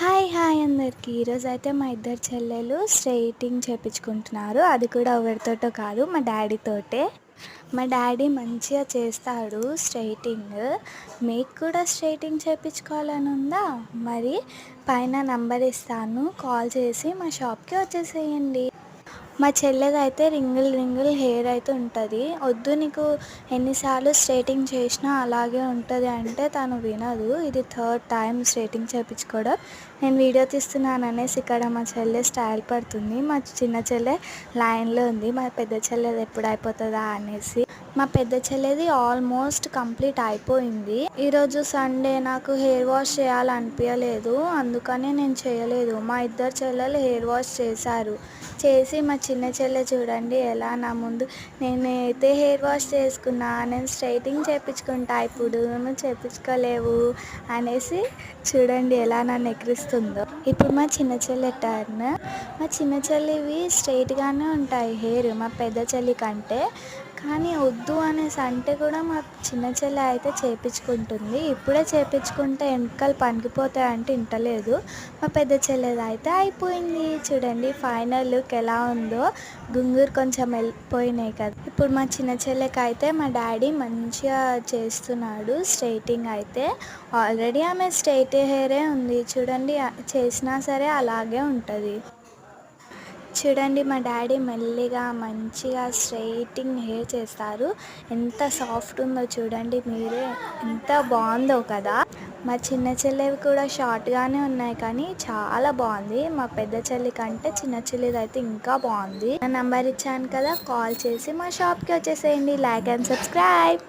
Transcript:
Hi అందరికీ. ఈరోజైతే మా ఇద్దరు చెల్లెలు స్ట్రెయిటింగ్ చేపించుకుంటున్నారు. అది కూడా ఎవరితోటో కాదు, మా డాడీతోటే. మా డాడీ మంచిగా చేస్తాడు స్ట్రెయిటింగ్. మీకు కూడా స్ట్రెయిటింగ్ చేపించుకోవాలని ఉందా? మరి పైన నంబర్ ఇస్తాను, కాల్ చేసి మా షాప్కి వచ్చేసేయండి. మా చెల్లెదైతే రింగుల్ హెయిర్ అయితే ఉంటుంది. వద్దు, నీకు ఎన్నిసార్లు స్ట్రైటింగ్ చేసినా అలాగే ఉంటుంది అంటే తను వినదు. ఇది థర్డ్ టైం స్ట్రైటింగ్ చేయించుకోవడం. నేను వీడియో తీస్తున్నాను అనేసి ఇక్కడ మా చెల్లె స్టైల్ పడుతుంది. మా చిన్న చెల్లె లైన్లో ఉంది, మా పెద్ద చెల్లెది ఎప్పుడు అయిపోతుందా అనేసి. మా పెద్ద చెల్లెది ఆల్మోస్ట్ కంప్లీట్ అయిపోయింది. ఈరోజు సండే, నాకు హెయిర్ వాష్ చేయాలనిపించలేదు, అందుకనే నేను చేయలేదు. మా ఇద్దరు చెల్లెలు హెయిర్ వాష్ చేసి మా చిన్న చెల్లె చూడండి ఎలా నా ముందు, నేనైతే హెయిర్ వాష్ చేసుకున్నా, నేను స్ట్రైటింగ్ చేయించుకుంటా, ఇప్పుడు నువ్వు చేయించుకోలేవు అనేసి చూడండి ఎలా నన్ను ఎక్కిరిస్తుందో. ఇప్పుడు మా చిన్న చెల్లె టర్న్. మా చిన్న చెల్లివి స్ట్రైట్గానే ఉంటాయి హెయిర్ మా పెద్ద చెల్లి కంటే, కానీ వద్దు అనేసి అంటే కూడా మా చిన్న చెల్లె అయితే చేయించుకుంటుంది. ఇప్పుడే చేయించుకుంటే వెనకాల పనికిపోతాయి అంటే వింటలేదు. మా పెద్ద చెల్లెది అయితే అయిపోయింది. చూడండి ఫైనల్ లుక్ ఎలా ఉందో. గుంగురు కొంచెం వెళ్ళిపోయినాయి కదా. ఇప్పుడు మా చిన్న చెల్లెకి అయితే మా డాడీ మంచిగా చేస్తున్నాడు స్ట్రైటింగ్ అయితే. ఆల్రెడీ ఆమె స్ట్రైట్ హెయిరే ఉంది చూడండి, చేసినా సరే అలాగే ఉంటుంది. చూడండి మా డాడీ మెల్లిగా మంచిగా స్ట్రైటింగ్ హెయిర్ చేస్తారు. ఎంత సాఫ్ట్ ఉందో చూడండి మీరే, ఎంత బాగుందో కదా. మా చిన్న చెల్లెవి కూడా షార్ట్గానే ఉన్నాయి కానీ చాలా బాగుంది. మా పెద్ద చెల్లి కంటే చిన్న చెల్లిది అయితే ఇంకా బాగుంది. నా నంబర్ ఇచ్చాను కదా, కాల్ చేసి మా షాప్కి వచ్చేసేయండి. Like and subscribe.